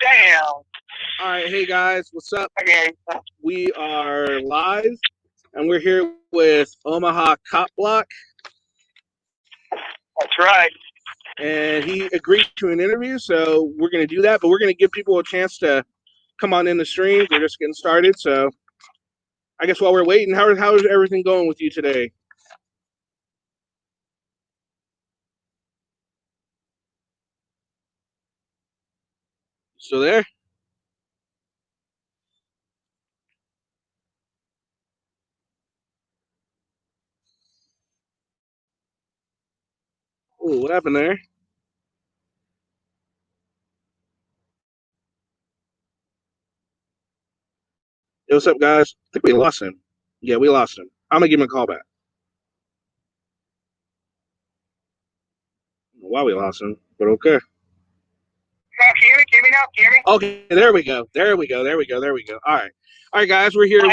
Damn. All right, hey guys, what's up? Okay. We are live, and we're here with Omaha Cop Block, That's right. and he agreed to an interview, so we're going to do that, but we're going to give people a chance to come on in the stream. We're just getting started, so I guess while we're waiting, how is everything going with you today? Still there? Ooh, what happened there? Hey, what's up, guys? I think we lost him. Yeah, we lost him. I'm going to give him a call back. I don't know why we lost him, but okay. Hear me now? Hear me? Okay, there we go. All right, guys, we're here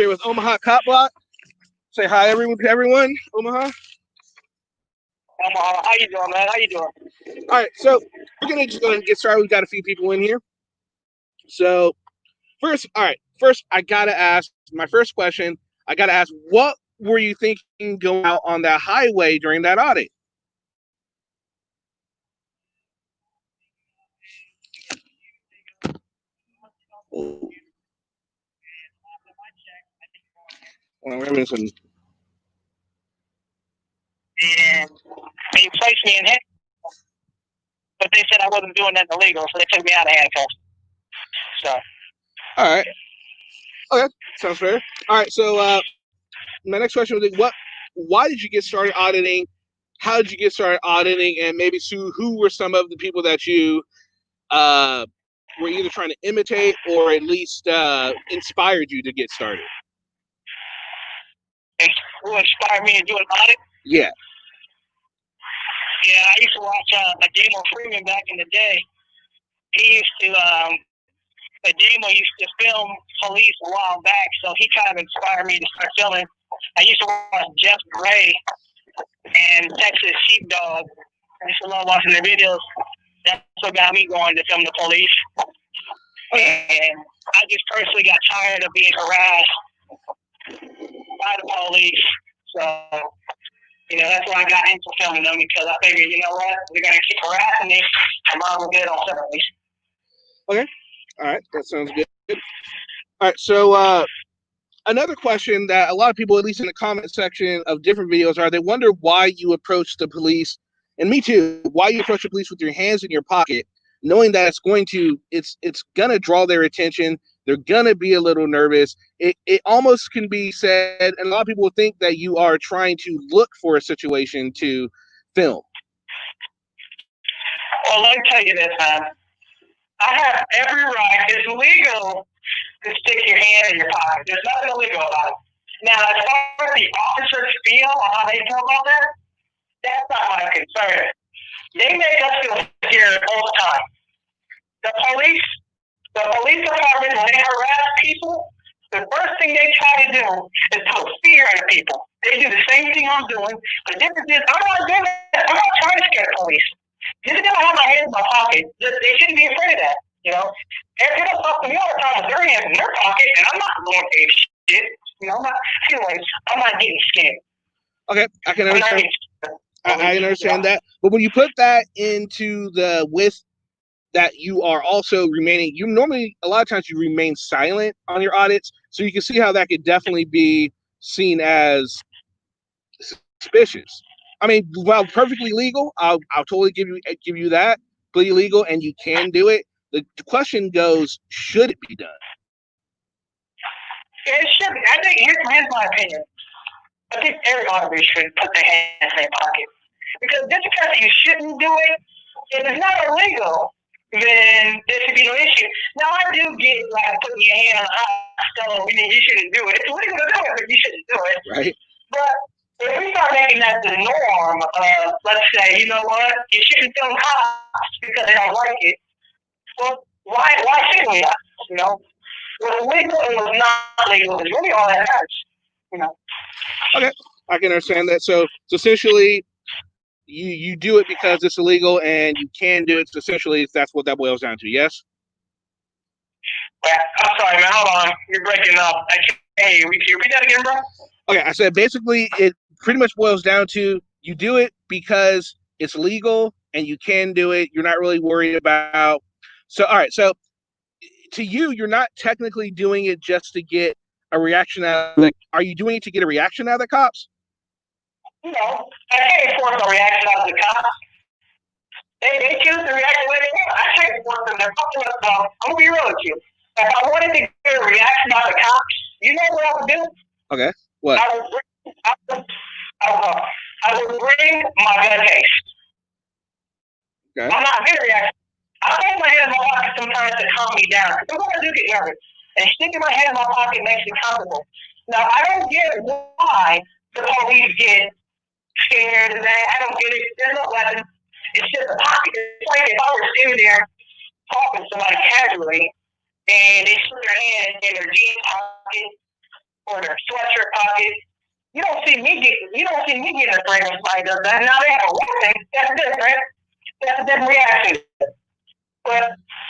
with Omaha Cop Block. Say hi, everyone. Omaha. Omaha, how you doing, man? How you doing? All right, so we're gonna just go ahead and get started. We've got a few people in here. So first, I gotta ask my first question. I gotta ask, what were you thinking going out on that highway during that audit? Well, we're having some. And they placed me in handcuffs, but they said I wasn't doing nothing illegal, so they took me out of handcuffs. So. All right. Okay, sounds fair. All right, so my next question was, why did you get started auditing? How did you get started auditing? And maybe, Sue, who were some of the people that you were either trying to imitate or at least inspired you to get started? Who inspired me to do an audit? Yeah. Yeah, I used to watch Adamo Freeman back in the day. He used to, Adamo used to film police a while back, so he kind of inspired me to start filming. I used to watch Jeff Gray and Texas Sheepdog. I used to love watching their videos. That's what got me going to film the police. And I just personally got tired of being harassed by the police. So, that's why I got into filming them, because I figured, you know what, they're going to keep harassing me. I might as well get it on film at least. Okay. All right. That sounds good. All right. So another question that a lot of people, at least in the comment section of different videos, they wonder why you approach the police, and me too, why you approach the police with your hands in your pocket, knowing that it's gonna draw their attention. They're gonna be a little nervous. It almost can be said, and a lot of people think that you are trying to look for a situation to film. Well, let me tell you this, man. I have every right. It's legal to stick your hand in your pocket. There's nothing illegal about it. Now, as far as the officers feel or how they feel about that, that's not my concern. They make us feel scared all the time. The police department, when they harass people, the first thing they try to do is put fear into people. They do the same thing I'm doing. The difference is, I'm not doing that. I'm not trying to scare police. Just because I have my hands in my pocket, they shouldn't be afraid of that. People talk to me all the time with their hands in their pocket, and I'm not going to shit. I'm not getting scared. Okay, I can understand. I understand that, but when you put that into the with that you are also remaining, you normally, a lot of times you remain silent on your audits, so you can see how that could definitely be seen as suspicious. I mean, while perfectly legal, I'll totally give you that, completely legal, and you can do it. The question goes, should it be done? Yeah, it should be. I think here's my opinion. I think every auditor should put their hands in their pocket, because just because you shouldn't do it, if it's not illegal, then there should be no issue. Now, I do get like putting your hand on the hot stove, you shouldn't do it. It's illegal to do it, but you shouldn't do it. Right. But if we start making that the norm, let's say, you know what, you shouldn't film cops because they don't like it. Well, why shouldn't we? What's legal and what's not legal is really all that matters. Okay, I can understand that. So essentially, you do it because it's illegal and you can do it. So essentially, that's what that boils down to. Yes. I'm sorry, man. Hold on. You're breaking up. I can't hear you. Repeat that again, bro? Okay, I said basically it pretty much boils down to you do it because it's legal and you can do it. You're not really worried about. So all right, so to you, you're not technically doing it just to get a reaction out of the. Are you doing it to get a reaction out of the cops? No, I can't force a reaction out of the cops. They choose to react the way they want. I can't force them. They're fucking us up. I'm gonna be real with you. If I wanted to get a reaction out of the cops, you know what I would do? Okay. What? I would bring my gun case. Okay. I'm not very reactive. I put my hand in my pocket sometimes to calm me down. Sometimes I do get nervous. And sticking my hand in my pocket makes me comfortable. Now, I don't get why the police get scared and that. I don't get it. There's no weapon. It's just a pocket. It's like if I were sitting there talking to somebody casually and they put their hand in their jeans pocket or their sweatshirt pocket. You don't see me getting afraid when somebody does that. Now they have a weapon. That's different. That's a different reaction. But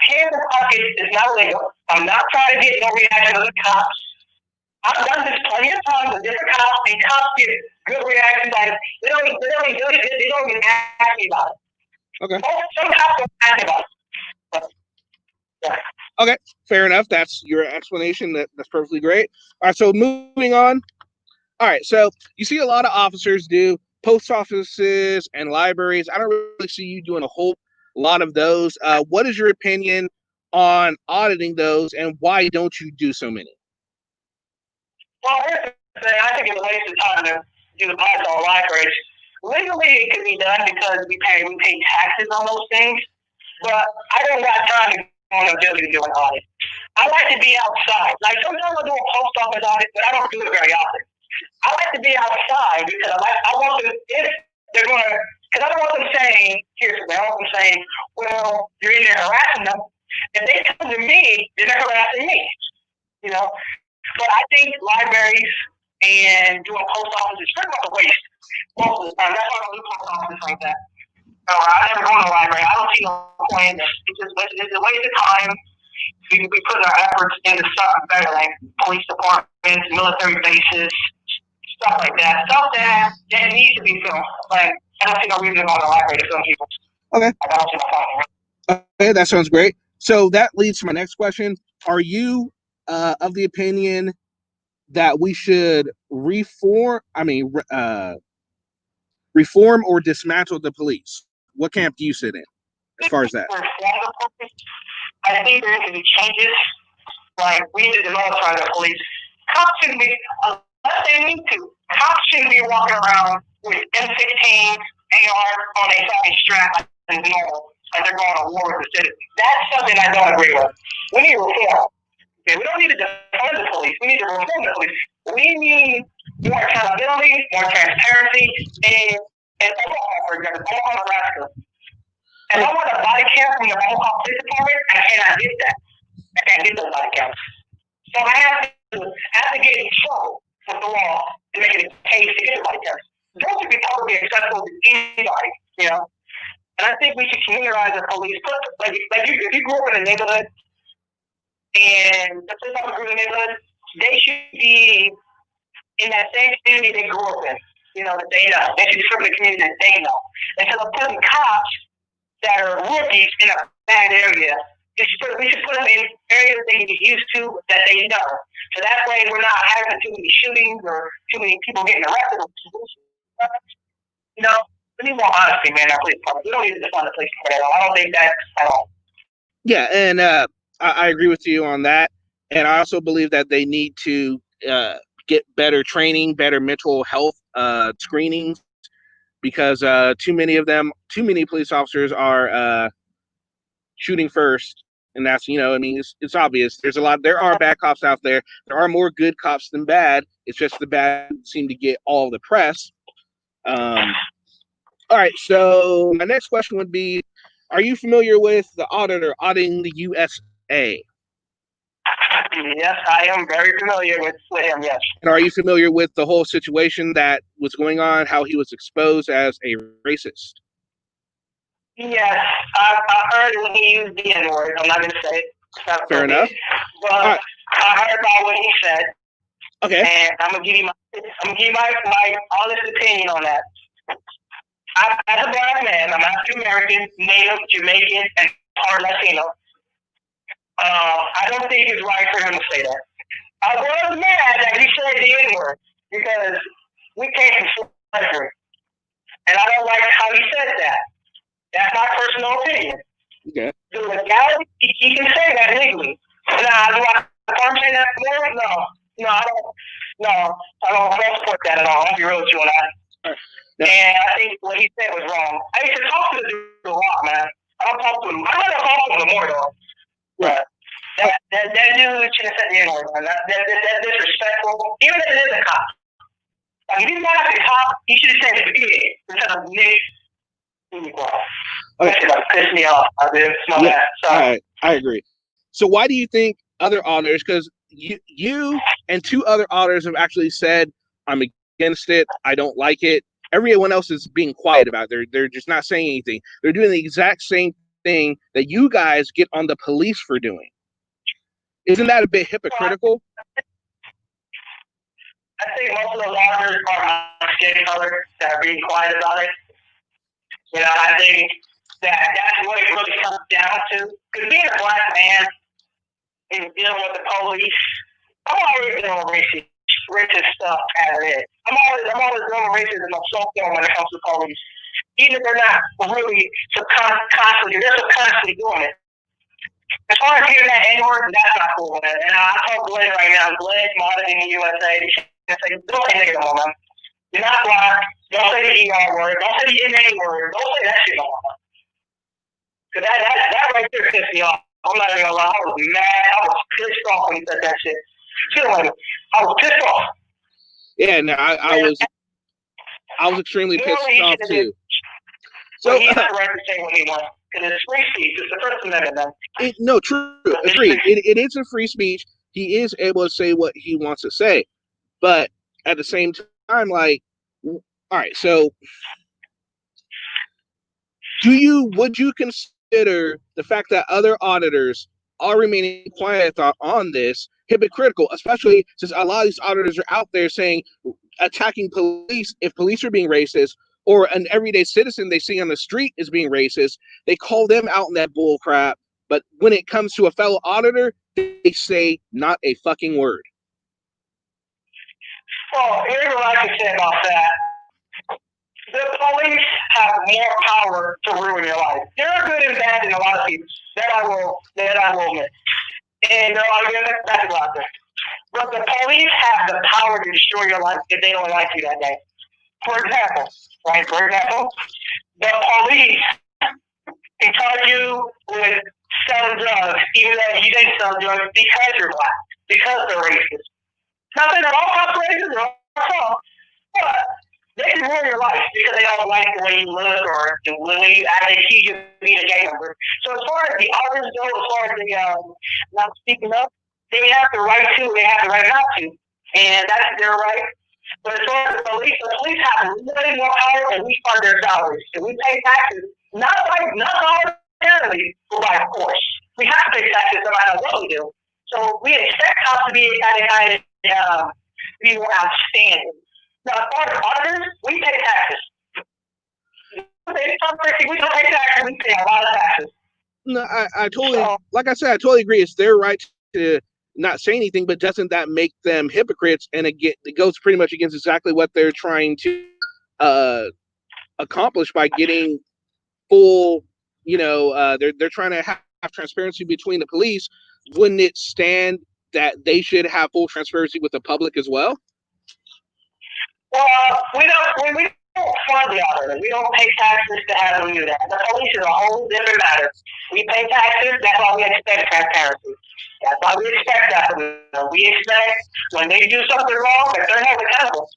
hand in pocket is not legal. I'm not trying to get no reaction of the cops. I've done this plenty of times with different cops, and cops get good reactions. Like they don't even ask me about it. Okay. Some cops don't ask me about it. Yeah. Okay, fair enough. That's your explanation. That's perfectly great. All right, so moving on. All right, so you see a lot of officers do post offices and libraries. I don't really see you doing a whole lot of those. What is your opinion on auditing those, and why don't you do so many? Well, here's the thing. I think it's a waste of time to do the audits on libraries. Legally, it can be done because we pay taxes on those things, but I don't got time to go on a building to do an audit. I like to be outside. Like sometimes I do a post office audit, but I don't do it very often. I like to be outside because I want them, if they're going to, because I don't want them saying, here's what I want them saying, well, you're in there harassing them. If they come to me, they're not harassing me, you know. But I think libraries and doing post office is pretty much a waste most of the time. That's why I don't do post office like that. I never go to the library. I don't see no point in it. It's a waste of time. We put our efforts into something better, like police departments, military bases, stuff like that. Stuff that needs to be filmed. Like, I don't see no reason to go to the library to film people. Okay. I don't see no point. Okay, that sounds great. So that leads to my next question. Are you of the opinion that we should reform or dismantle the police? What camp do you sit in as far as that? I think there need to be changes. Like, we need to demilitarize the police. Cops shouldn't be, unless they need to, cops shouldn't be walking around with M16, AR on a fucking strap like normal, like they're going to war with the citizens. That's something I don't agree with. We need reform. Okay, we don't need to defund the police. We need to reform the police. We need more accountability, more transparency, and Omaha, for example, Omaha, Nebraska. If I want a body cam from the Omaha Police Department, I cannot get that. I can't get those body cams. So I have to get in trouble with the law to make it a case to get the body cams. Those should be totally accessible to anybody, you know. And I think we should communitarize the police. Like if you grew up in a neighborhood, and the police officers grew up in a neighborhood, they should be in that same community they grew up in. You know, that they know. They should be from the community that they know. Instead of putting cops that are rookies in a bad area, we should put them in areas they can get used to that they know. So that way we're not having too many shootings or too many people getting arrested. You know, we need more honesty, man, our police department. We don't need to defund the police department at all. I don't think that at all. Yeah, and I agree with you on that. And I also believe that they need to get better training, better mental health screenings, because too many police officers are shooting first, and that's, you know, I mean, it's obvious. There are bad cops out there. There are more good cops than bad. It's just the bad seem to get all the press. All right, so my next question would be, are you familiar with the auditor auditing the USA? Yes, I am very familiar with him, yes. And are you familiar with the whole situation that was going on, how he was exposed as a racist? Yes, I heard when he used the N-word. I'm not going to say it. Fair enough. But right. I heard about what he said. Okay. And I'm gonna give you my honest opinion on that. As a black man, I'm African American, Native, Jamaican, and part Latino. I don't think it's right for him to say that. I was mad that he said the N-word because we came from slavery, and I don't like how he said that. That's my personal opinion. Okay. The legality, he can say that legally. Now, do I say that more? No, I don't. No, I don't support that at all. I'll be real with you on that. Right. Yeah. And I think what he said was wrong. I used to talk to the dude a lot, man. I don't talk to him. I don't talk to him more though. Right. That dude should have said the N-word, man. That's disrespectful. Even if it is a cop. Like, if he's not a cop, he should have said pig instead of Nick. That shit pissed me off. I agree. So why do you think other auditors, because you and two other auditors have actually said, I'm against it, I don't like it. Everyone else is being quiet about it. They're just not saying anything. They're doing the exact same thing that you guys get on the police for doing. Isn't that a bit hypocritical? I think most of the auditors are my skin color that are being quiet about it. You know, I think that's what it really comes down to. Because being a black man and dealing with the police, I'm always dealing with racist stuff out of it. I'm always dealing with racism of something when it comes to police. Even if they're not really subconsciously doing it. As far as hearing that N-word, that's not cool, man. And I told Glenn right now, Glenn, Martin in the USA, don't say nigga no more, man. You're not black. Don't say the ER word. Don't say the NA word. Don't say that shit no more. Because that right there pissed me off. I'm not even gonna lie. I was mad. I was pissed off when he said that shit. I was pissed off. Yeah, no, I was extremely pissed off too. So he has the right to say what he wants. Because it's free speech. It's the First Amendment, man. No, true. Agreed. It is a free speech. He is able to say what he wants to say. But at the same time, like, all right, so would you consider the fact that other auditors are remaining quiet on this hypocritical, especially since a lot of these auditors are out there saying, attacking police if police are being racist, or an everyday citizen they see on the street is being racist, they call them out in that bull crap. But when it comes to a fellow auditor, they say not a fucking word. Well, here's what I can say about that. The police have more power to ruin your life. There are good and bad in a lot of people. That I will admit. And there are good and bad out there. But the police have the power to destroy your life if they don't like you that day. For example, the police can charge you with selling drugs, even though you didn't sell drugs because you're black, because they're racist. Not that all cops are racist, but they can ruin your life because they don't like the way you look or the way they see you being a gang member. So as far as the others go, as far as the not speaking up, they have the right to, they have the right not to. And that's their right. But as far as the police have way more power and we fund their salaries. And we pay taxes, not voluntarily, but by force. We have to pay taxes no matter what we do. So we expect cops to be more outstanding. Now, as far as auditors, we pay taxes. We don't pay taxes, we pay a lot of taxes. No, I totally, like I said, I totally agree. It's their right to not say anything, but doesn't that make them hypocrites? And again, it goes pretty much against exactly what they're trying to accomplish by getting full, they're trying to have transparency between the police. Wouldn't it stand that they should have full transparency with the public as well? Well, we don't fund the auditor. We don't pay taxes to have them do that. The police is a whole different matter. We pay taxes, that's why we expect transparency. That's why we expect that from them. We expect when they do something wrong that they're held accountable.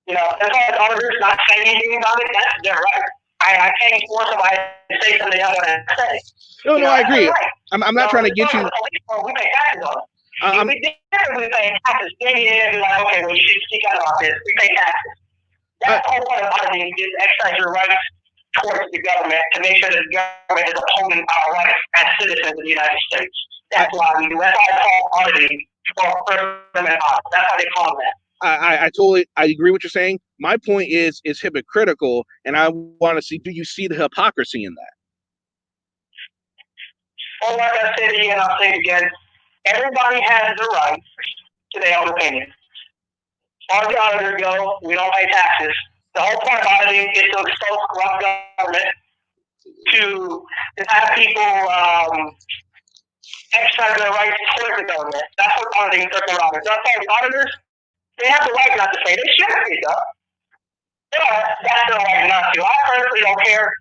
As far as auditors not saying anything about it, that's their right. I can't force somebody to say something I want to say. No, I agree. I'm not trying to get you. We pay taxes on it. We definitely pay taxes. Then you're like, okay, well, you should speak out about this. We pay taxes. That's the whole point of auditing is exercise your rights towards the government to make sure that the government is upholding our rights as citizens of the United States. That's why we do. That's why it's called auditing or government audit. That's why they call it that. I agree with what you're saying. My point is hypocritical, and I want to see, do you see the hypocrisy in that? Well, like I said again, I'll say it again, everybody has the right to their own opinion. As far as the auditors go, we don't pay taxes. The whole point of auditing is to expose corrupt government, to have people exercise their rights towards the government. That's what auditing is about. That's why the auditors, they have the right not to say. They should speak up. But that's their right not to. I personally don't care.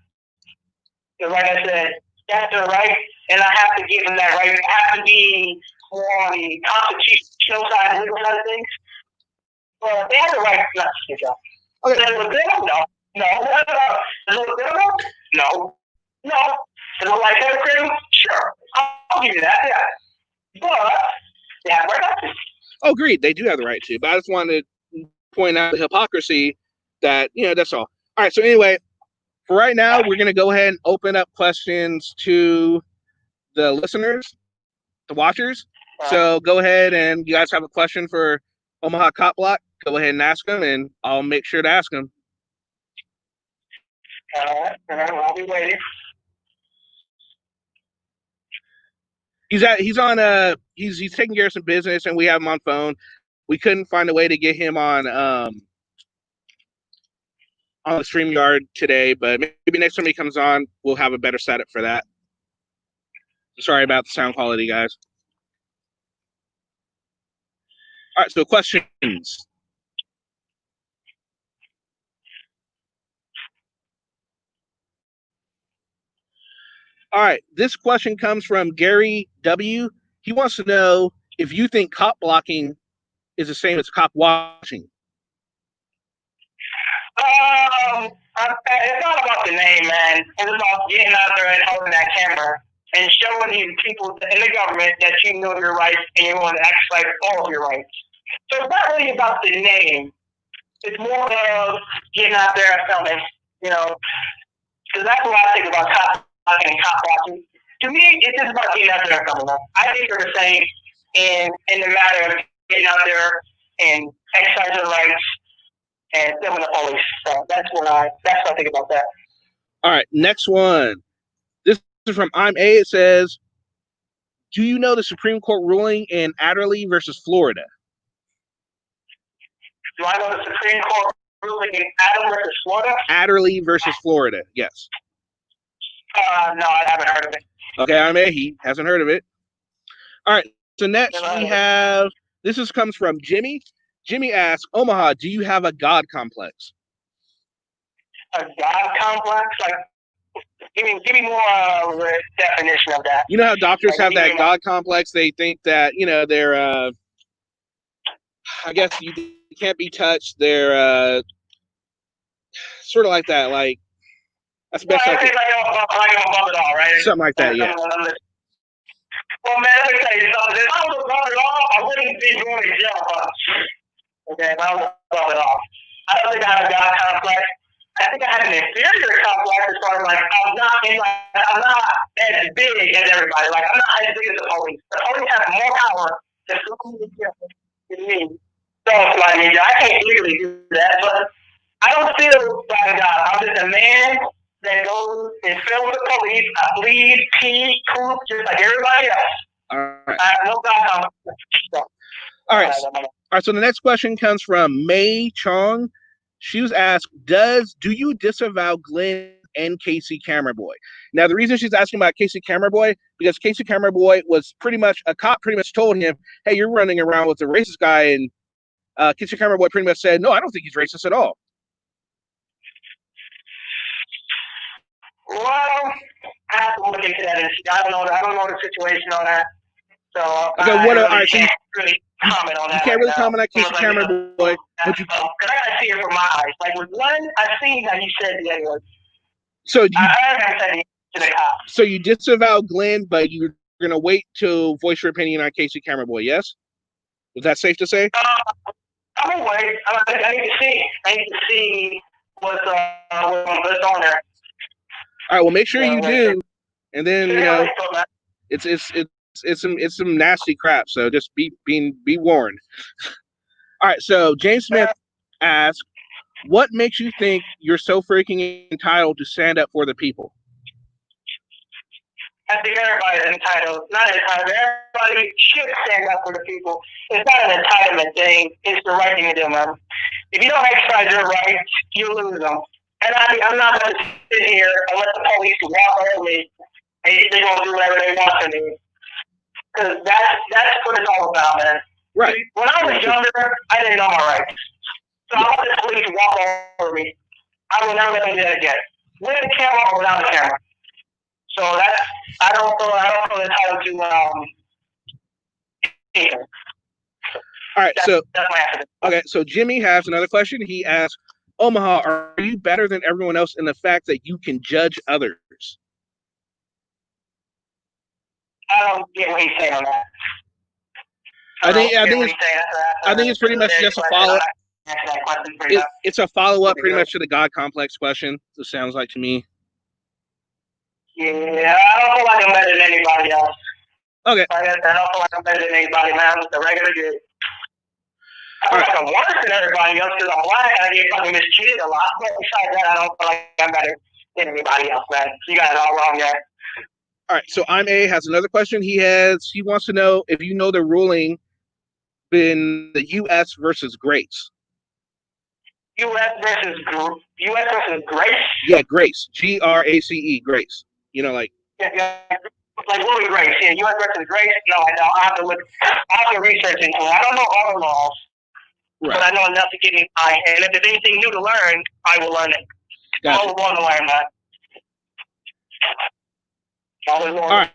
Because like I said, that's their right, and I have to give them that right. I have to be more on the constitutional side and legal side of things. But they have the right not to speak up. Okay. Does it look good? No. No. Does it look good? No. No. Does it look like hypocritical? Sure. I'll give you that, yeah. But they have the right not to. Oh, agreed. They do have the right to. But I just wanted to point out the hypocrisy that, that's all. All right. So anyway, for right now, we're going to go ahead and open up questions to the listeners, the watchers. So go ahead, and you guys have a question for Omaha Cop Block, go ahead and ask them, and I'll make sure to ask them. All right. I'll be waiting. He's taking care of some business, and we have him on phone. We couldn't find a way to get him on the StreamYard today, but maybe next time he comes on, we'll have a better setup for that. Sorry about the sound quality, guys. All right, so questions. All right, this question comes from Gary W. He wants to know if you think cop blocking is the same as cop watching. It's not about the name, man. It's about getting out there and holding that camera and showing these people in the government that you know your rights and you want to exercise all of your rights. So it's not really about the name. It's more of getting out there and filming, because that's what I think about cop blocking and cop watching. To me, it's just about getting out there and filming. I think they're the same in the matter of getting out there and exercising rights and filming the police. So that's what I think about that. All right, next one. This is from I'm A. It says, do you know the Supreme Court ruling in Adderley versus Florida? Do I know the Supreme Court ruling in Adderley versus Florida? Adderley versus Florida, yes. No, I haven't heard of it. Okay, I'm A. He hasn't heard of it. All right, so next we have, comes from Jimmy. Jimmy asks, Omaha, do you have a God complex? A God complex? Like, give me more definition of that. You know how doctors have that God complex? They think that, they're, I guess you can't be touched. They're sort of like that. Like, that's the best I can. Like above it all, right? Something like that, yeah. Well, man, let me tell you something. If I was above it all, I wouldn't be going to jail. Okay, if I was above it all. I don't think I have a God complex. I think I have an inferior complex as far as like I'm not as big as everybody. Like I'm not as big as the police. The police have more power to than me. So it's like I can't legally do that, but I don't feel by God. I'm just a man that goes and films the police. I bleed, pee, poop, just like everybody else. All right. I have no God complex. So, all right. So the next question comes from May Chong. She was asked, do you disavow Glenn and Casey Cameraboy? Now, the reason she's asking about Casey Cameraboy, because Casey Cameraboy was a cop pretty much told him, hey, you're running around with a racist guy. And Casey Cameraboy pretty much said, no, I don't think he's racist at all. Well, I have to look into that. I don't know the situation on that. So okay, I can't really comment on that. You can't really comment on Casey Cameraboy. Because I gotta see it from my eyes. Like with Glenn, I've seen that you said the other. So I haven't said it to the cops. So you disavow Glenn, but you going to wait to voice your opinion on Casey Camera Boy. Yes, is that safe to say? I'm gonna wait. I need to see. I need to see what's on there. All right. Well, make sure you do, and then it's some nasty crap. So just be warned. All right. So James Smith asks, "What makes you think you're so freaking entitled to stand up for the people?" I think everybody's entitled. Not entitled. Everybody should stand up for the people. It's not an entitlement thing. It's the right thing to do, man. If you don't exercise your rights, you lose them. And I'm not going to sit here and let the police walk over me and they're going to do whatever they want to do. Because that's what it's all about, man. Right. When I was younger, I didn't know my rights. So I let the police walk over me. I will never let them do that again. With the camera or without the camera. So I don't feel entitled to either. All right, that's my answer. Okay, so Jimmy has another question. He asks, Omaha, are you better than everyone else in the fact that you can judge others? I don't get what he's saying on that. I think it's pretty much just a follow-up. It's a follow-up pretty much to the God complex question, it sounds like to me. Yeah, I don't feel like I'm better than anybody else. Okay. I don't feel like I'm better than anybody, man. I'm just a regular dude. I feel like I'm worse than everybody else because I'm black and I get fucking mistreated a lot. But besides that, I don't feel like I'm better than anybody else, man. You got it all wrong there. All right, so I'm A has another question. He wants to know if you know the ruling in the U.S. versus Grace. U.S. versus Grace? Yeah, Grace. Grace. Grace. You know, like. Yeah. Like Willie Grace. Yeah, U.S. versus Grace. No, I don't. I have to research into it. I don't know all the laws, but I know enough to get me by. And if there's anything new to learn, I will learn it. Gotcha. I always want to learn that. All right.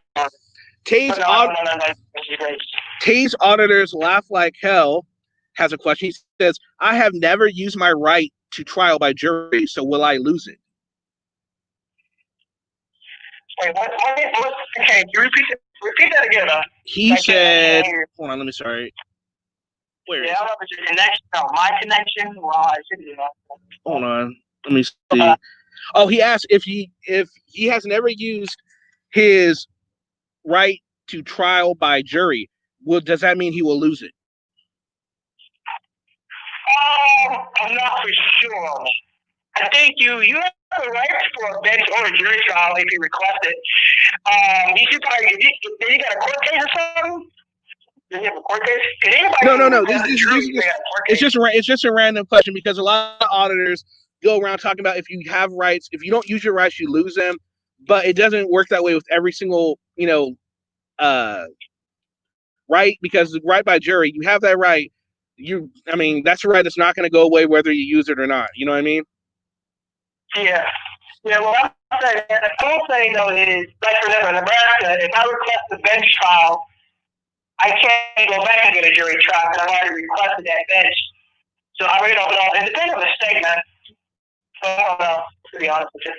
Tay's Auditors Laugh Like Hell has a question. He says, I have never used my right to trial by jury, so will I lose it? Wait, what? Okay, you repeat that again. He said, hold on, let me sorry. Where is it? Your connection. No, my connection. Well, I should do that. Hold on, let me see. Oh, he asked if he has never used his right to trial by jury. Well, does that mean he will lose it? I'm not for sure. I think you have the right for a bench or a jury trial if you request it. You should probably, did you got a court case or something? Did you have a court case? No. It's just a random question because a lot of auditors go around talking about if you have rights, if you don't use your rights, you lose them. But it doesn't work that way with every single, right, because the right by jury, you have that right. That's a right that's not going to go away whether you use it or not. You know what I mean? Yeah. Well, I'm saying though is, like for example, in Nebraska, if I request a bench trial, I can't go back and get a jury trial because I've already requested that bench. So I really don't know. It depends on the state, man. So I don't know, to be honest with you.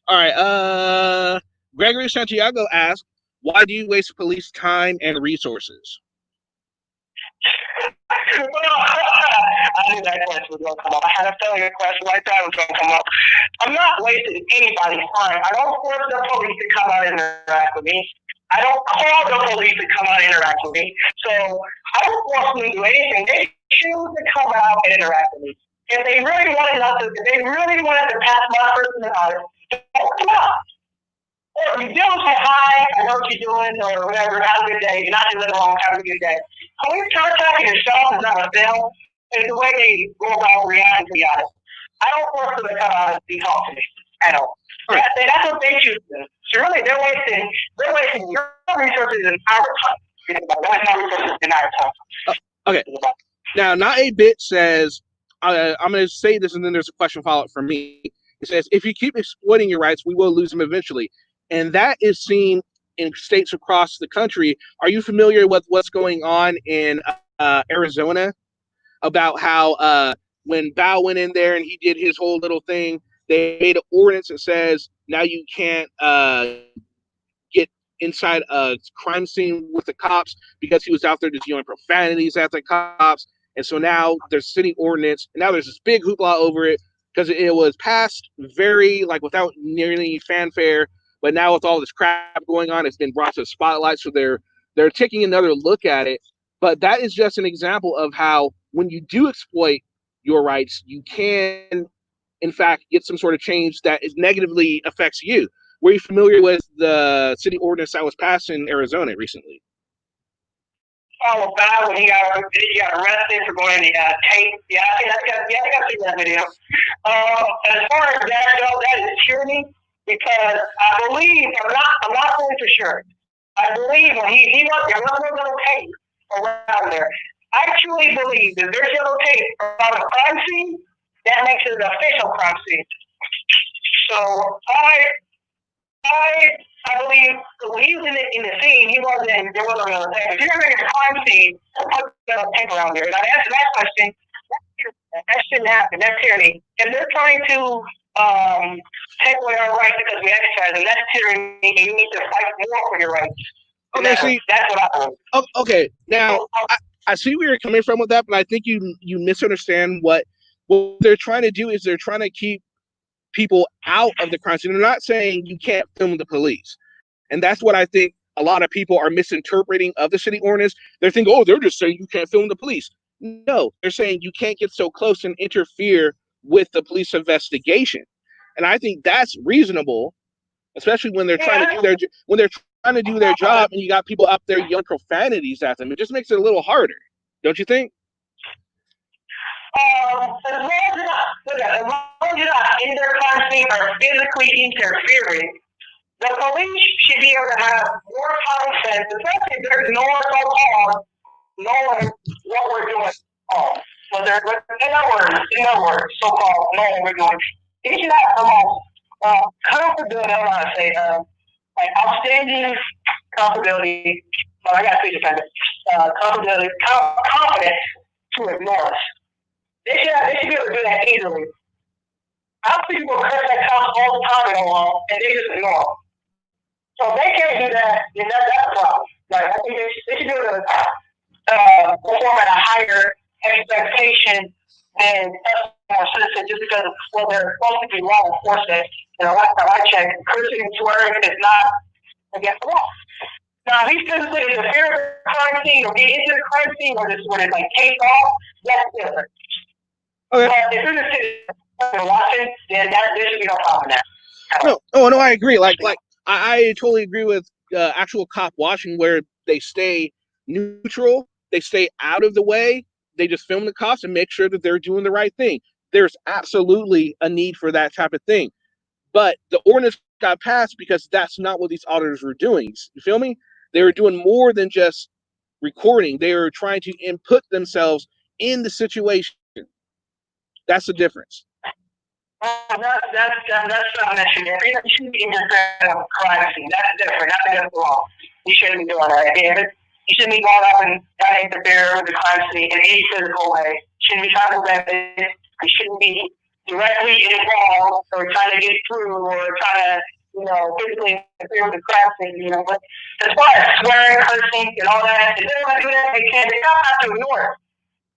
All right. Gregory Santiago asked, why do you waste police time and resources? I knew that question was going to come up. I had a feeling the question like that was going to come up. I'm not wasting anybody's time. I don't force the police to come out and interact with me. I don't call the police to come out and interact with me. So I don't force them to do anything. They choose to come out and interact with me. If they really wanted to pass my personality, don't come out. Or if you don't say hi, I know what you're doing, or whatever, have a good day. You're not doing it wrong, have a good day. Police contacting yourself is not a fail. It's the way they go about reacting to the others. I don't force them to come out and talk to me at all. Right. That's what they choose to do. So really, they're wasting your resources and our time. Okay. Now, Not a Bit says, I'm going to say this, and then there's a question follow-up from me. It says, if you keep exploiting your rights, we will lose them eventually. And that is seen in states across the country. Are you familiar with what's going on in Arizona about how when Bao went in there and he did his whole little thing, they made an ordinance that says now you can't inside a crime scene with the cops because he was out there just yelling profanities at the cops. And so now there's city ordinance, and now there's this big hoopla over it because it was passed very like without nearly fanfare. But now with all this crap going on, it's been brought to the spotlight. So they're taking another look at it. But that is just an example of how when you do exploit your rights, you can, in fact, get some sort of change that it negatively affects you. Were you familiar with the city ordinance that was passed in Arizona recently? Oh, God, when he got arrested for going to tape. Yeah, I got to see that video. As far as that goes, that is tyranny because I believe, I'm not fully for sure. I believe when he was, there was no little tape around there. I truly believe that there's yellow tape around a crime scene, that makes it an official crime scene. So I believe when he was in the scene, there wasn't real tape. If you're in a crime scene, put yellow tape around there. Now to answer that question, that shouldn't happen. That's tyranny. If they're trying to take away our rights because we exercise, and that's tyranny, and you need to fight more for your rights. Okay, that's what I believe. Okay, now I see where you're coming from with that, but I think you misunderstand what they're trying to do is they're trying to keep people out of the crime scene. They're not saying you can't film the police. And that's what I think a lot of people are misinterpreting of the city ordinance. They're thinking, oh, they're just saying you can't film the police. No, they're saying you can't get so close and interfere with the police investigation. And I think that's reasonable, especially when they're trying to do their job and you got people up there yelling profanities at them. It just makes it a little harder, don't you think? As long as you're not in their crime scene or physically interfering, the police should be able to have more common sense, especially if there's no one so-called knowing what we're doing. So in other words, so-called knowing what we're doing. They should have the most comfortability, I want to say, like outstanding comfortability. Well, I got to say defendant. Comfortability, confidence to ignore us. They should be able to do that easily. I see people curse that cops all the time in Omaha, and they just ignore them. So if they can't do that, then that's a problem. Like, I think they should be able to perform at a higher expectation than us citizens just because they're supposed to be law enforcement. You know, last time I checked, cursing and swearing is not against the law. Now, if he's physically interfering with the crime scene or get into the crime scene or just when it like takes off, that's different. Okay. But if you're just sitting watching, then there should be no problem there. No, I agree. Like I totally agree with actual cop watching where they stay neutral, they stay out of the way, they just film the cops and make sure that they're doing the right thing. There's absolutely a need for that type of thing. But the ordinance got passed because that's not what these auditors were doing. You feel me? They were doing more than just recording. They were trying to input themselves in the situation. That's the difference. That's not necessary. You shouldn't be interfering with crime scene. That's different. That's wrong. You shouldn't be doing that. You shouldn't be going up and trying to interfere with the crime scene in any physical way. You shouldn't be trying to prevent it. You shouldn't be directly involved or trying to get through or trying to, physically interfere with the crime scene, But as far as swearing, cursing, and all that, if they want to do that, they can. They don't have to ignore it.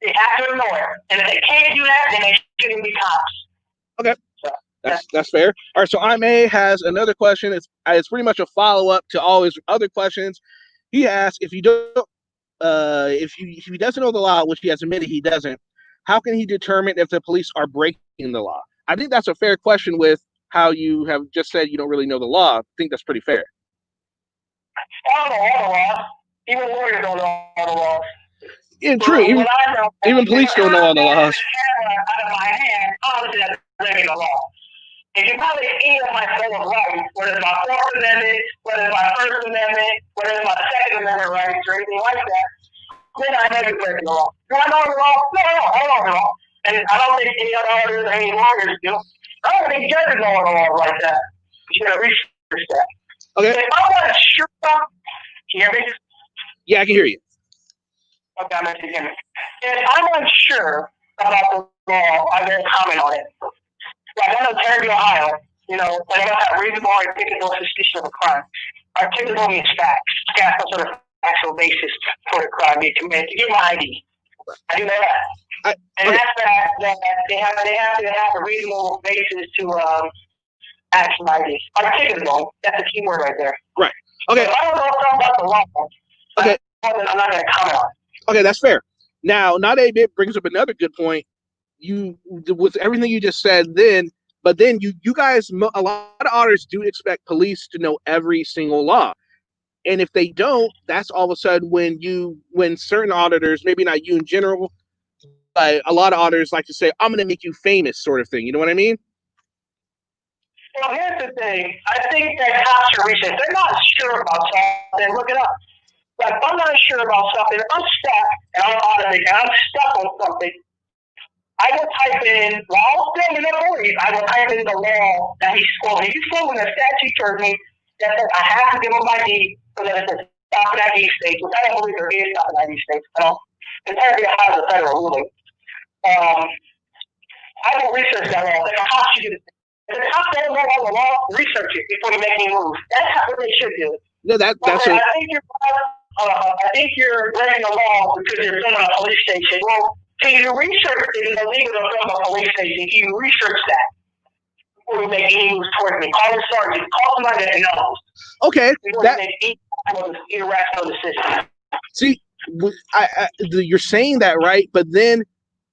They have to ignore it. And if they can't do that, then they shouldn't be cops. Okay. That's fair. All right, so IMA has another question. It's pretty much a follow-up to all his other questions. He asks, if he doesn't know the law, which he has admitted he doesn't, how can he determine if the police are breaking the law? I think that's a fair question with how you have just said you don't really know the law. I think that's pretty fair. I don't know all the laws. Even lawyers don't know all the laws. Yeah, true. Even police don't know all the laws. Out of my hand, obviously that's breaking the law. If you probably any of my Bill of Rights, whether it's my Fourth Amendment, whether it's my First Amendment, whether it's my Second Amendment rights or anything like that, then I know you're breaking the law. Do I know the law? No, I don't know the law. And I don't think any other auditors or any lawyers do. I don't think judges know the law like that. You gotta research that. Okay. If I'm not sure, can you hear me? Yeah, I can hear you. Okay, I'm going to begin. If I'm unsure about the law, I'm going to comment on it. Like I know Terry, Ohio, but I don't have reasonable or articulable suspicion of a crime. Articulable means facts. Got some sort of actual basis for the crime being committed. To get my ID. I do know that. And okay. after that, they have to have a reasonable basis to action ID. Articulable. That's a key word right there. Right. Okay. So I don't know something about the law. Okay. I'm not going to comment on. Okay, that's fair. Now, not a bit brings up another good point. You, with everything you just said, but then you guys, a lot of auditors do expect police to know every single law, and if they don't, that's all of a sudden when certain auditors, maybe not you in general, but a lot of auditors like to say, "I'm going to make you famous," sort of thing. You know what I mean? Well, here's the thing. I think that cops are research. They're not sure about something. Look it up. Like, if I'm not sure about something, if I'm stuck and I'm auditing and I'm stuck on something, I will type in, while still in the police, I will type in the law that he's quoting. He's quoting a statute for me that says I have to give him my deed so that it says stop in ID states, which I don't believe there is stop in ID states. Ontario has a federal ruling. I will research that law. Like, how should you do this? If the cops don't know all the law, research it before you make any moves. That's what they should do. No, that's okay, I think you're breaking the law because you're filming a police station. Well, can you research it is illegal to film a police station? Can you research that before you make any moves towards me? Call the sergeant. Call somebody that knows. Okay. Before you make any irrational decision. See, you're saying that right, but then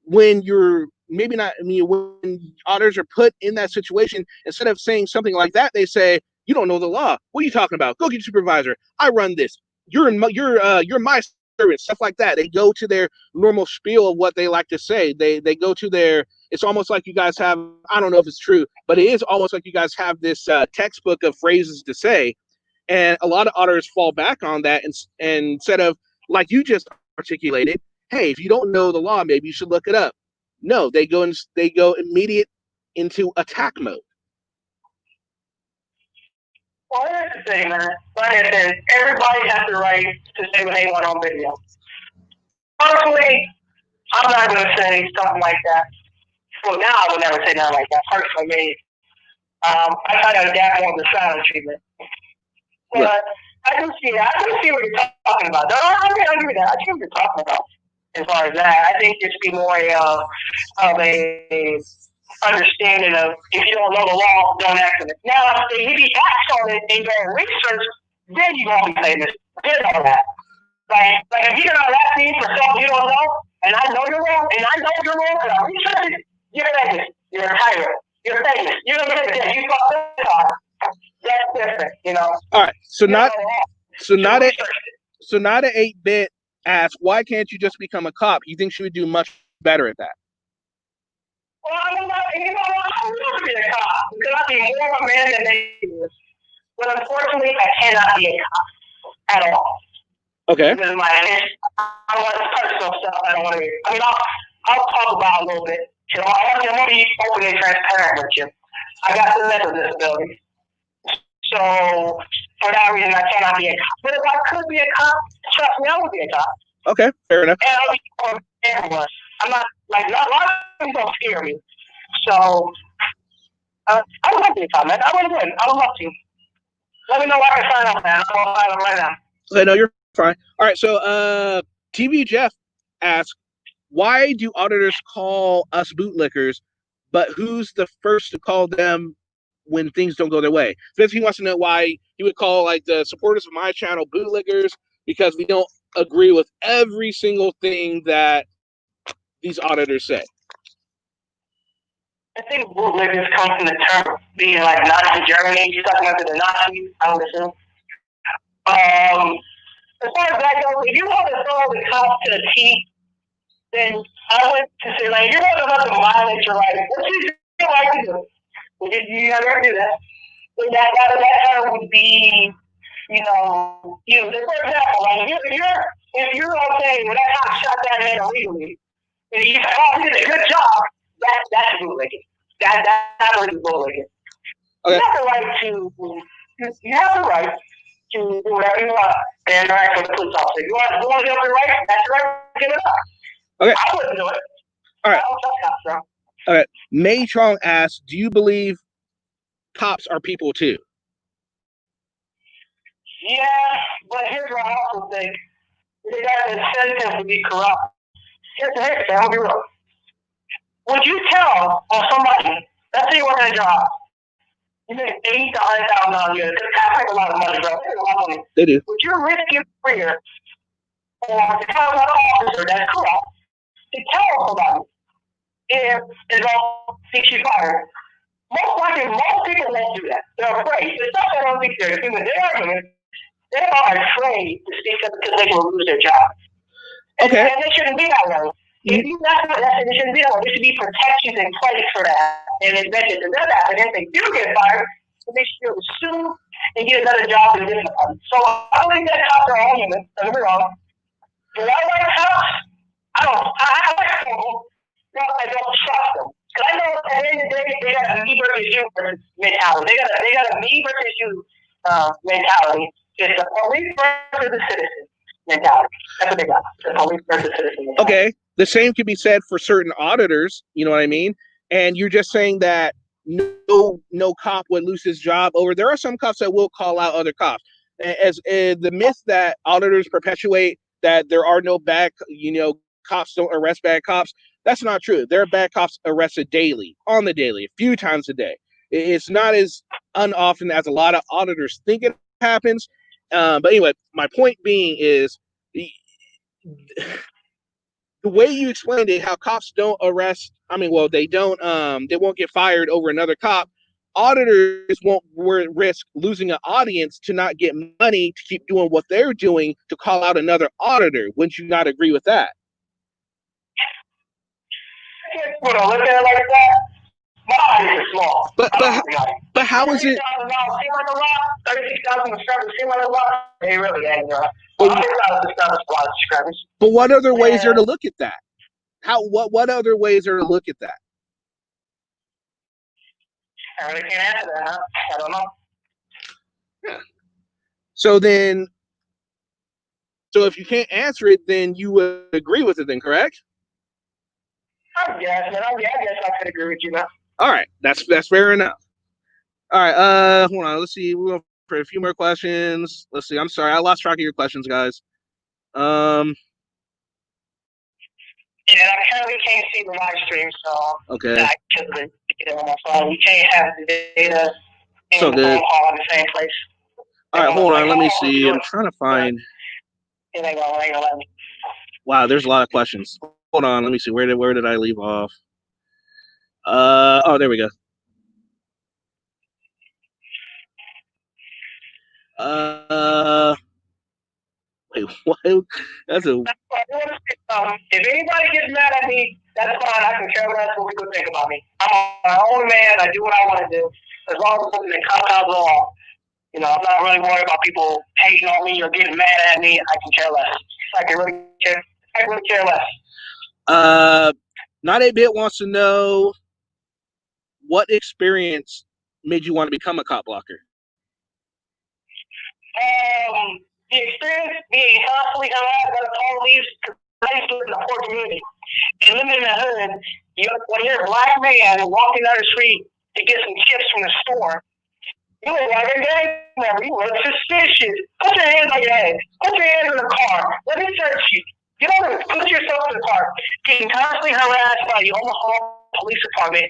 when you're maybe not, when auditors are put in that situation, instead of saying something like that, they say, "You don't know the law. What are you talking about? Go get your supervisor. I run this. You're my servant." Stuff like that. They go to their normal spiel of what they like to say. They go to their. It's almost like you guys have. I don't know if it's true, but it is almost like you guys have this textbook of phrases to say, and a lot of auditors fall back on that, and instead of like you just articulated, hey, if you don't know the law, maybe you should look it up. No, they go immediate into attack mode. Well, here's the thing, man. Like I said, everybody has the right to say what they want on video. Personally, I'm not going to say something like that. Well, now I would never say nothing like that. Personally, maybe. I try to adapt more to the silent treatment. But yeah. I can see what you're talking about. No, I agree with that. I see what you're talking about as far as that. I think it's be more of a understanding of if you don't know the law, don't act on it. Now, if he acts on it and go research, then you won't be famous. Then all that. Like if you're gonna rap me for something you don't know, and I know you're wrong, and I research it, you're famous. You're a tyrant. You're famous. You're gonna get it. You fucked this up. That's different, you know. All right. So not an 8-bit asks, why can't you just become a cop? He thinks you would do much better at that. Well, I don't want to be a cop because I'd be more of a man than they do. But unfortunately, I cannot be a cop at all. Okay. Because I want personal stuff. I don't want to be. I mean, I'll talk about it a little bit. You know, I want to be open and transparent with you. I got some mental disability. So, for that reason, I cannot be a cop. But if I could be a cop, trust me, I would be a cop. Okay, fair enough. And I'll be for everyone. I'm not, like, a lot of things don't scare me. So, I would love to be a cop, man. I really would. I would love to. Let me know where I can sign up, man. I'll sign up right now. Okay, no, you're fine. All right, so, TV Jeff asks, why do auditors call us bootlickers, but who's the first to call them when things don't go their way? Vince, he wants to know why he would call like the supporters of my channel bootlickers, because we don't agree with every single thing that these auditors say. I think bootlickers come from the term being like Nazi Germany, stuck under the Nazis, I would assume. As far as that goes, if you want to throw the cops to the T, then I would say, like, you're going to have to violate your rights. What you like to do? You never do that. That term would be, you know, for example, like if you're okay when that cop shot that man illegally, and you say, oh, he did a good job, that's bootlicking. That's really bootlicking. Okay. You have the right to do whatever you want and interact with the police officer. You want to do your right, that's your right, give it up. Okay. I wouldn't do it. All right. I don't trust cops, bro. All right. May Trong asks, do you believe cops are people too? Yeah, but here's what I also think. They got an incentive to be corrupt. Here's the thing, I'll be real. Would you tell on somebody, let's say you work at a job, you make $80,000 to $100,000 a year, because cops make a lot of money, bro. They make a lot of money. They do. Would you risk your career or to tell another officer that's corrupt to tell somebody if it's going to get you fired? Most likely, most people won't do that. They're afraid. It's not that I don't think they're human. They are afraid to speak up because they will lose their job. Okay. And it shouldn't be that way. If you not that, it shouldn't be that way. There should be protections in place for that. And if that doesn't happen, if they do get fired, they should be able to sue and get another job in a different department. So I believe that cops are all human. Don't get me wrong. Do I like cops? I don't. I like people, but I don't trust them. Because I know at the end of the day, they got a me versus you mentality. They got a me versus you mentality. It's the police versus the citizen mentality. That's what they got. The police versus citizen mentality. Okay. The same could be said for certain auditors, you know what I mean? And you're just saying that no cop would lose his job over. There are some cops that will call out other cops. As the myth that auditors perpetuate that there are no bad, cops don't arrest bad cops. That's not true. There are bad cops arrested daily, on the daily, a few times a day. It's not as unoften as a lot of auditors think it happens. But anyway, my point being is the way you explained it, how cops don't arrest. They don't. They won't get fired over another cop. Auditors won't risk losing an audience to not get money to keep doing what they're doing to call out another auditor. Wouldn't you not agree with that? When I look at it like that, my audience is small. But how is it? $36,000 seem like a lot. They really ain't. But what other ways are to look at that? What other ways are to look at that? I really can't answer that. Huh? I don't know. Yeah. So if you can't answer it, then you would agree with it, then, correct? I guess I could agree with you now. All right, that's fair enough. All right, hold on. Let's see. We're going for a few more questions. Let's see. I'm sorry, I lost track of your questions, guys. Yeah, I currently can't see the live stream, so okay. On my phone. We can't have the data in the phone call in the same place. All right, hold on. Let me see. I'm trying to find. It ain't gonna let me. Wow, there's a lot of questions. Hold on. Let me see. Where did I leave off? Oh, there we go. Wait, what? That's a. If anybody gets mad at me, that's fine. I can care less what people think about me. I'm my own man. I do what I want to do. As long as it's comes out law. I'm not really worried about people hating on me or getting mad at me. I can care less. I really care less. Not a bit wants to know what experience made you want to become a cop blocker. The experience being constantly harassed by the police, I used to live in a poor community. And living in the hood, when you're a black man walking down the street to get some chips from the store, you look like a gang member. You look suspicious. Put your hands on your head. Put your hands in the car. Let me search you. You don't put yourself in the car. Getting constantly harassed by the Omaha Police Department,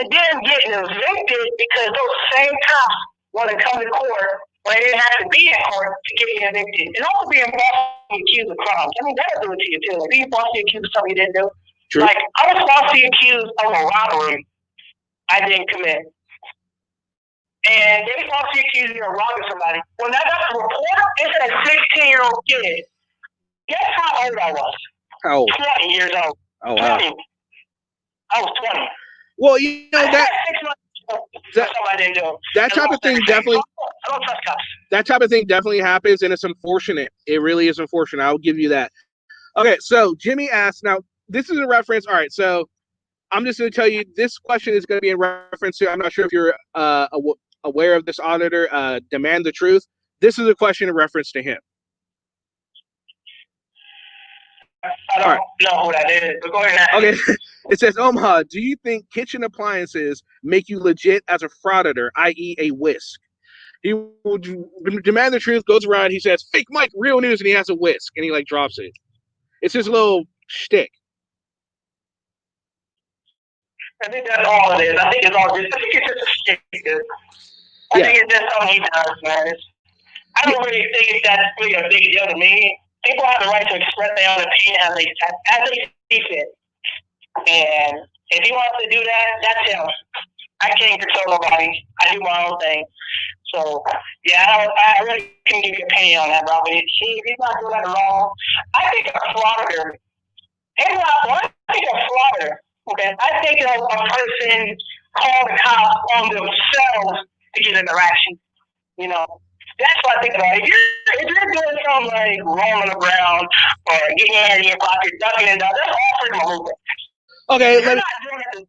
and then getting evicted because those same cops want to come to court when they didn't have to be in court to get you evicted. And also being falsely accused of crimes. That'll do it to you too. Like being falsely accused of something you didn't do. True. Like I was falsely accused of a robbery I didn't commit. And they falsely accused me of robbing somebody. When I got the report, it said a 16-year-old kid. Guess how old I was? How old? 20 years old. Oh, wow. 20. I was 20. Well, that type of thing definitely. I don't trust cops. That type of thing definitely happens, and it's unfortunate. It really is unfortunate. I'll give you that. Okay, so Jimmy asks. Now, this is a reference. All right, so I'm just going to tell you this question is going to be in reference to. I'm not sure if you're aware of this auditor. Demand the truth. This is a question in reference to him. I don't know who that is, but go ahead. Okay. It says, Omaha, do you think kitchen appliances make you legit as a frauditor, i.e. a whisk? He will demand the truth, goes around, he says, "Fake Mike, real news," and he has a whisk, and he like drops it. It's his little shtick. I think that's all it is. I think it's all just. I think it's just a shtick. I think it's just something he does, man. I don't really think that's really a big deal to me. People have the right to express their own opinion as they see fit. And if he wants to do that, that's him. I can't control nobody. I do my own thing. So, yeah, I really can't give you an opinion on that, bro. But if he's not doing that wrong, I think a frauder. Here's what I think a frauder. Okay, I think a person called the cops on themselves to get interaction. You know, that's what I think about. If you're doing something like rolling the ground or getting your hand in your pocket, ducking and ducking, that's all freedom of movement. Okay, if you're not doing that,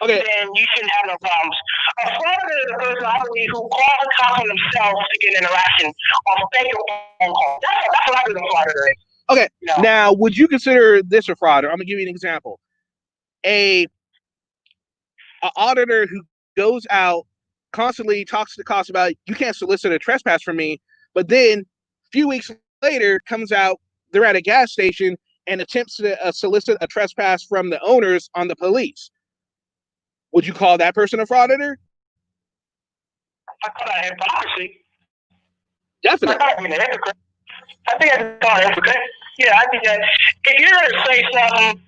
then you shouldn't have no problems. A frauder is a person, I believe, who calls the cops on themselves to get interaction on fake phone call. That's what I believe a frauder is. Okay, now would you consider this a frauder? I'm gonna give you an example. A auditor who goes out, constantly talks to the cops about, you can't solicit a trespass from me, but then a few weeks later comes out, they're at a gas station and attempts to solicit a trespass from the owners on the police. Would you call that person a frauditor? I call that hypocrisy. Definitely. I think I call it hypocrisy. Yeah, I think that if you're going to say something,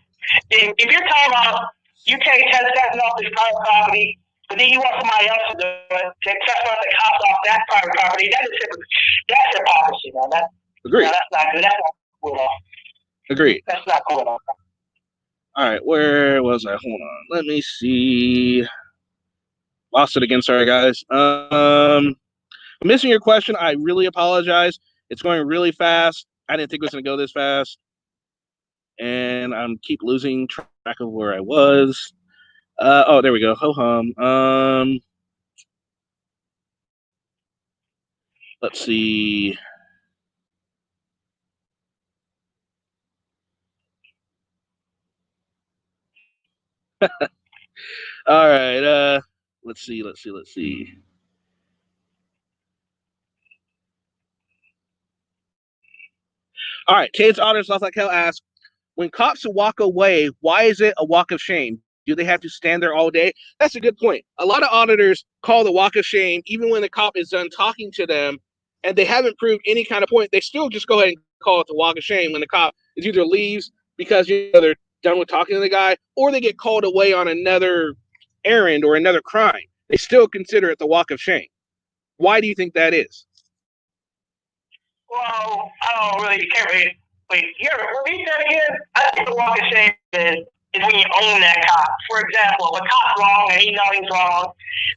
if you're talking about you can't trespass off this private property, but then you want somebody else to do it, to trespass the cops off that private property, that's hypocrisy, man. Agreed. That's not good. That's not cool at all. Agreed. That's not cool at all. All right, where was I? Hold on. Let me see. Lost it again. Sorry, guys. I'm missing your question. I really apologize. It's going really fast. I didn't think it was going to go this fast. And I'm keep losing track of where I was. Oh, there we go. Ho-hum. Let's see. All right. Let's see. All right. Kate's Honors Lost Like Hell asks, when cops walk away, why is it a walk of shame? Do they have to stand there all day? That's a good point. A lot of auditors call the walk of shame, even when the cop is done talking to them and they haven't proved any kind of point. They still just go ahead and call it the walk of shame when the cop is either leaves because they're done with talking to the guy, or they get called away on another errand or another crime. They still consider it the walk of shame. Why do you think that is? Well, I don't really care. Wait, repeat that again? I think the walk of shame is when you own that cop. For example, if a cop's wrong and he knows he's wrong,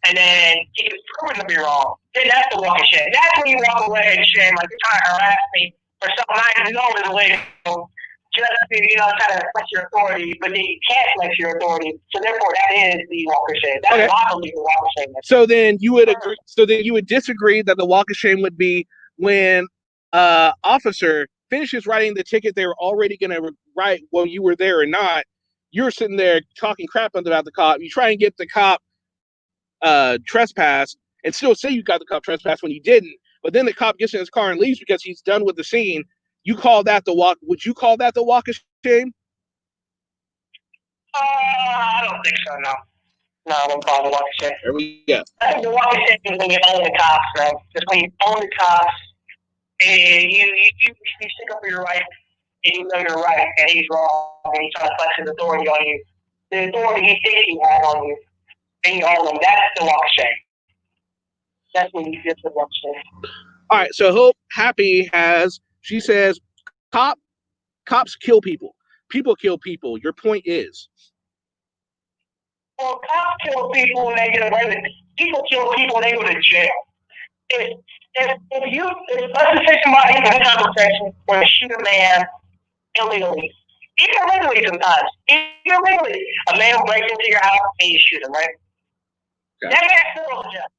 and then he gets proven to be wrong, then that's the walk of shame. That's when you walk away and shame, like you're trying to harass me for something I know is illegal, just to, try to flex your authority, but then you can't flex your authority. So therefore, that is the walk of shame. That's what I believe the walk of shame is. So then you would agree. So then you would disagree that the walk of shame would be when officer finishes writing the ticket they were already going to write while you were there or not. You're sitting there talking crap about the cop. You try and get the cop trespass and still say you got the cop trespass when you didn't. But then the cop gets in his car and leaves because he's done with the scene. You call that the walk? Would you call that the walk of shame? I don't think so. No, I don't call the walk of shame. There we go. I think the walk of shame is when you own the cops, man. Just when you own the cops and you stick up for your right, and you know you're right, and he's wrong, and he's trying to flex his authority on you. The authority he thinks he has on you, and you own him. That's the walk of shame. That's when you get the walk of shame. All right, so Hope Happy she says, cops kill people. People kill people. Your point is? Well, cops kill people and they get away with it. People kill people and they go to jail. If let's say somebody in a conversation or shoot a man illegally, even legally sometimes, even legally, a man breaks into your house and you shoot him, right? Okay. That man's still in jail.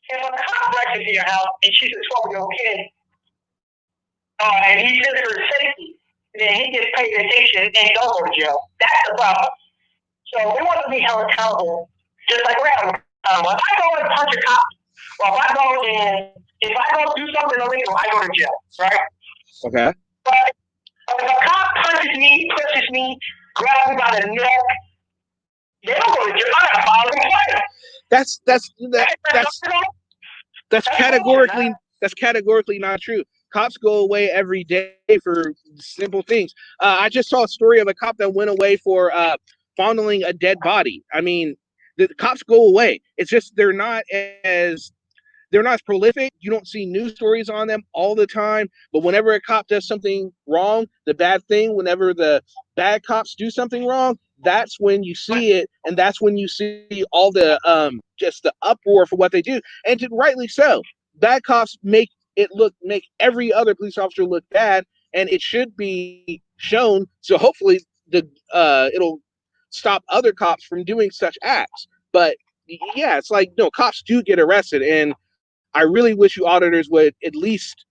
If a cop breaks into your house and shoots a 12-year-old kid, and he's there for safety, then he gets paid vacation and he don't go to jail. That's the problem. So we want to be held accountable, just like we're held accountable. If I go and punch a cop Well, if I go do something illegal, I go to jail, right? Okay. But if a cop punches me, pushes me, grabs me by the neck, they don't go to jail. I gotta file a complaint. That's categorically not true. Cops go away every day for simple things. I just saw a story of a cop that went away for fondling a dead body. I mean, the cops go away. It's just they're not as prolific. You don't see news stories on them all the time. But whenever a cop does something wrong, the bad thing, whenever the bad cops do something wrong, that's when you see it, and that's when you see all the just the uproar for what they do, and rightly so. Bad cops make every other police officer look bad, and it should be shown. So hopefully it'll stop other cops from doing such acts. But yeah, it's like no, cops do get arrested, and I really wish you auditors would at least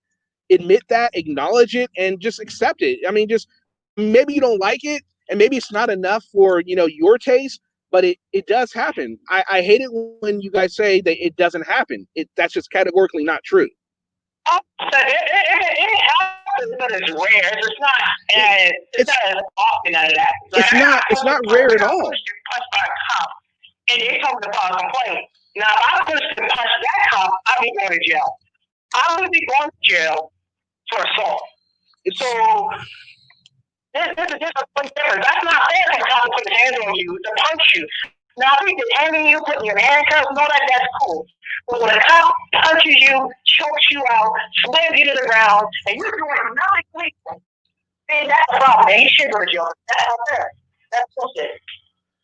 admit that, acknowledge it, and just accept it. I mean, just maybe you don't like it, and maybe it's not enough for your taste, but it does happen. I hate it when you guys say that it doesn't happen. That's just categorically not true. It happens, but it's rare. It's not as often as that. It's not rare at all. Punched by a cop, and they told me to file a complaint. Now, if I was to punch that cop, I'd be going to jail. I would be going to jail for assault. So there's a difference. That's not fair for a cop to put his hands on you, to punch you. Now, if he's detaining you, putting you in handcuffs, and all that, that's cool. But when a cop punches you, chokes you out, slams you to the ground, and you're doing nothing legal, then that's a problem. And he should go to jail. That's not fair. That's bullshit.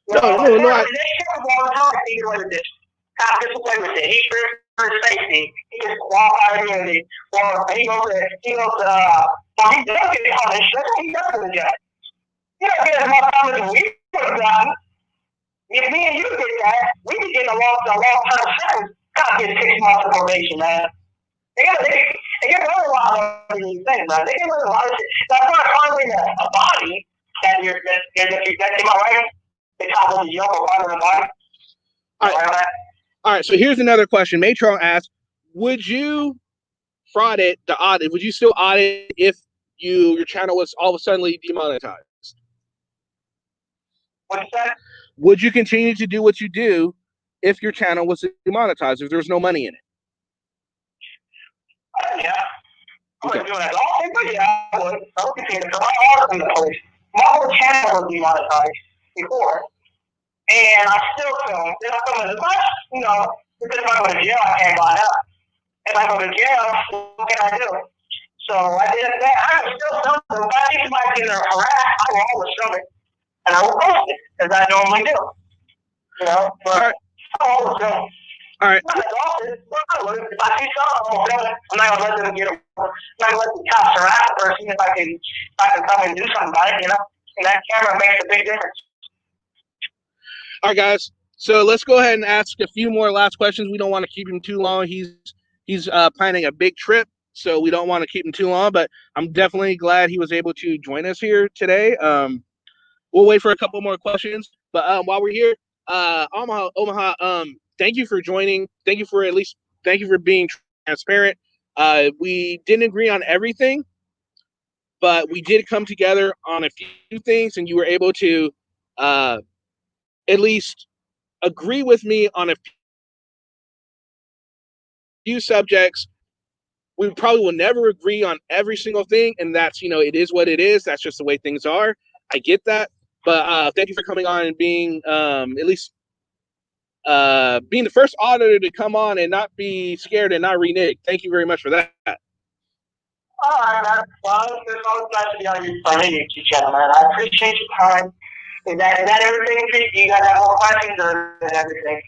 No. They should have all the time to get away with this. Cop gets away with it. He's for his safety. He gets qualified immunity. Or he does get punished. He does go to jail. You don't get as much time as we would have gotten. If me and you did that, we'd be getting a long-term sentence. Cop gets 6 months of probation, man. They get learn a lot of these things, man. They can learn a lot of shit. That's not finding a body that came out right. They cop them young for finding a body. All right, so here's another question. Matron asked, would you fraud it, the audit? Would you still audit if your channel was all of a sudden demonetized? What's that? Would you continue to do what you do if your channel was demonetized, if there was no money in it? Yeah. I wouldn't do that at all, but yeah, I would. I would continue to the police. My whole channel was demonetized before. And I still film. If I film as much, because if I go to jail, I can't buy it up. If I go to jail, what can I do? So I did that. I was still filming. If I see somebody getting harassed, I will always film it. And I will post it, as I normally do. But I always film. All right. Not as often, but I would. If I see something, I'm going to film it. I'm not going to let them get it. I'm not going to let the cops harass the person if I can come and do something about it, And that camera makes a big difference. All right, guys. So let's go ahead and ask a few more last questions. We don't want to keep him too long. He's planning a big trip, so we don't want to keep him too long. But I'm definitely glad he was able to join us here today. We'll wait for a couple more questions. But while we're here, Omaha, thank you for joining. Thank you for being transparent. We didn't agree on everything, but we did come together on a few things, and you were able to at least agree with me on a few subjects. We probably will never agree on every single thing, and that's, it is what it is. That's just the way things are. I get that. But thank you for coming on and being at least being the first auditor to come on and not be scared and not renege. Thank you very much for that. All right, man. Well, it's always nice to be on your YouTube channel, man. I appreciate your time. Is that everything? You got more questions or everything?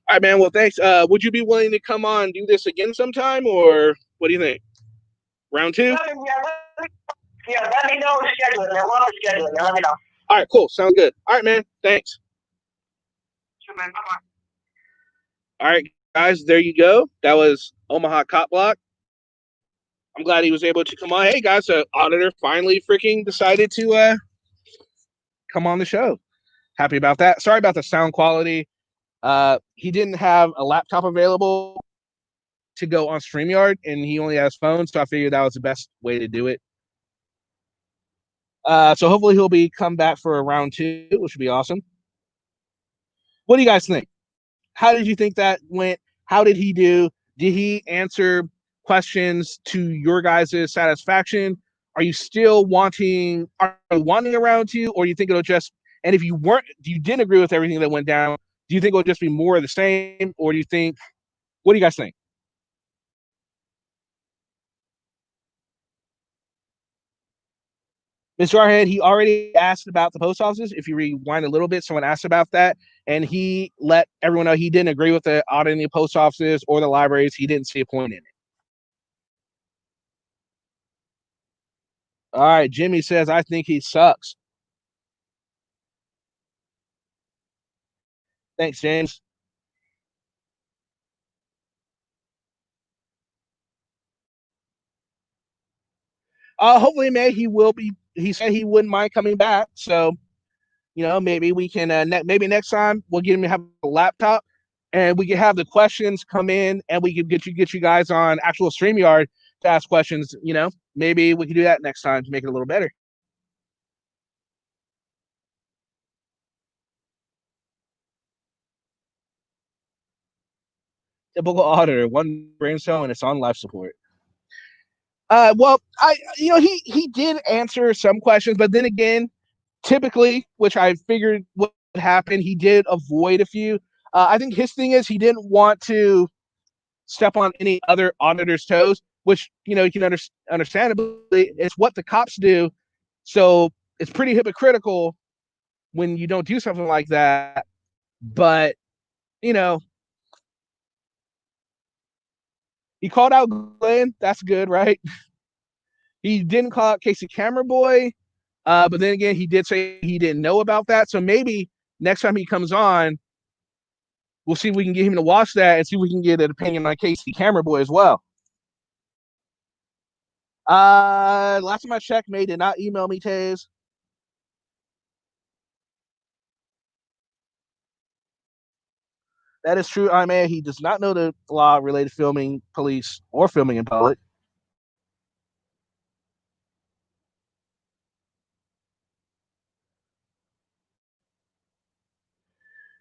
All right, man. Well, thanks. Would you be willing to come on and do this again sometime, or what do you think? Round 2? Yeah, let me know the schedule. Let me know. All right, cool. Sounds good. All right, man. Thanks. Sure, man. Bye-bye. All right, guys. There you go. That was Omaha Cop Block. I'm glad he was able to come on. Hey, guys, the auditor finally freaking decided to come on the show. Happy about that. Sorry about the sound quality. He didn't have a laptop available to go on StreamYard, and he only has phone, so I figured that was the best way to do it. So hopefully he'll be come back for a round 2, which would be awesome. What do you guys think? How did you think that went? How did he do? Did he answer questions to your guys' satisfaction? Are you still wanting a round 2, or you think it'll just, and if you didn't agree with everything that went down, do you think it'll just be more of the same, or do you think, what do you guys think? Mr. Arhead, he already asked about the post offices. If you rewind a little bit, someone asked about that, and he let everyone know he didn't agree with the auditing the post offices or the libraries. He didn't see a point in it. All right, Jimmy says, I think he sucks. Thanks, James. Hopefully, May he will be. He said he wouldn't mind coming back. So, maybe we can. Maybe next time we'll get him to have a laptop, and we can have the questions come in, and we can get you guys on actual StreamYard to ask questions. Maybe we can do that next time to make it a little better. Typical auditor, one brain cell, and it's on life support. Well, he did answer some questions, but then again, typically, which I figured would happen, he did avoid a few. I think his thing is he didn't want to step on any other auditor's toes, which you can understandably, it's what the cops do. So it's pretty hypocritical when you don't do something like that. But you know, he called out Glenn. That's good, right? He didn't call out Casey Camera Boy. But then again, he did say he didn't know about that. So maybe next time he comes on, we'll see if we can get him to watch that and see if we can get an opinion on Casey Camera Boy as well. Last time I checked, May did not email me, Taze. That is true, May. He does not know the law related to filming police or filming in public.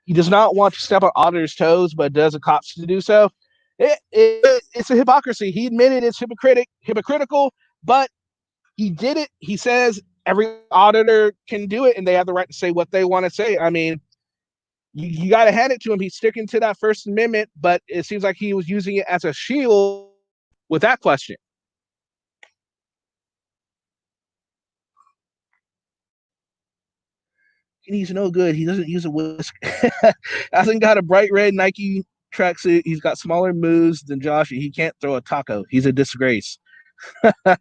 He does not want to step on auditors' toes, but does the cops to do so. It's a hypocrisy. He admitted it's hypocritical, but he did it. He says every auditor can do it, and they have the right to say what they want to say. I mean, you got to hand it to him. He's sticking to that First Amendment, but it seems like he was using it as a shield with that question. He's no good. He doesn't use a whisk. Hasn't got a bright red Nike tracksuit. He's got smaller moves than Josh. He can't throw a taco. He's a disgrace. Others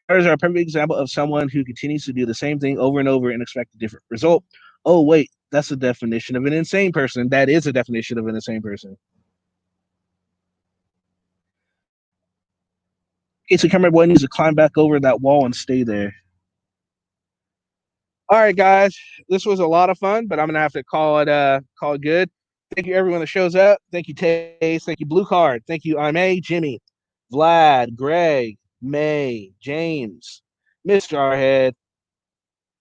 are a perfect example of someone who continues to do the same thing over and over and expect a different result. Oh, wait, that's a definition of an insane person. That is a definition of an insane person. Casey Cameron Boy needs to climb back over that wall and stay there. All right, guys, this was a lot of fun, but I'm gonna have to call it good. Thank you, everyone that shows up. Thank you, Taze. Thank you, Blue Card. Thank you, May, Jimmy, Vlad, Greg, May, James, Mr. Jarhead.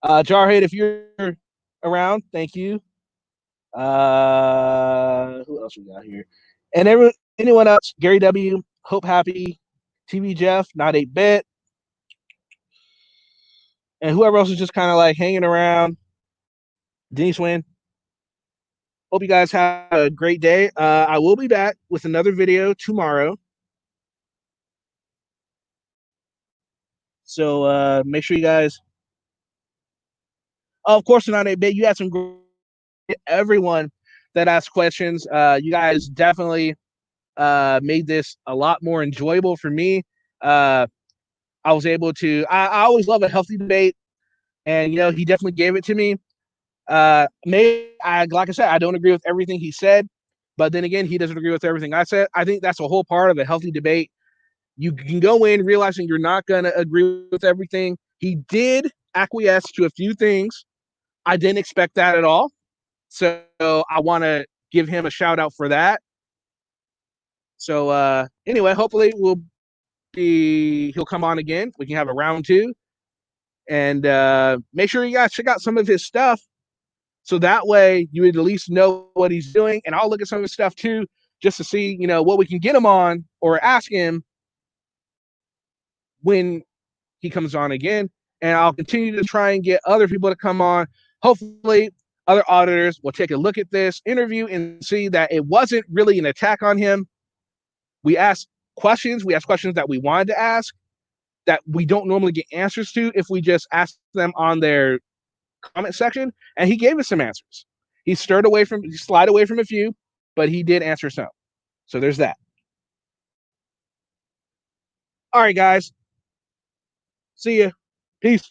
Jarhead, if you're around, thank you. Who else we got here? And anyone else? Gary W, Hope Happy, TV Jeff, not 8-bit, and whoever else is just kind of like hanging around. Denise Wynn. Hope you guys have a great day. I will be back with another video tomorrow. So make sure you guys. Oh, of course, not 8-bit. You had some great everyone that asked questions. You guys definitely made this a lot more enjoyable for me. I was able to. I always love a healthy debate, and he definitely gave it to me. Like I said, I don't agree with everything he said, but then again, he doesn't agree with everything I said. I think that's a whole part of a healthy debate. You can go in realizing you're not going to agree with everything. He did acquiesce to a few things. I didn't expect that at all. So I want to give him a shout out for that. So anyway, hopefully he'll come on again. We can have a round 2, and make sure you guys check out some of his stuff. So that way you would at least know what he's doing, and I'll look at some of his stuff too, just to see, what we can get him on or ask him when he comes on again. And I'll continue to try and get other people to come on. Hopefully other auditors will take a look at this interview and see that it wasn't really an attack on him. We asked questions. We asked questions that we wanted to ask that we don't normally get answers to if we just ask them on their comment section, and he gave us some answers. He slid away from a few, but he did answer some. So there's that. All right, guys. See ya. Peace.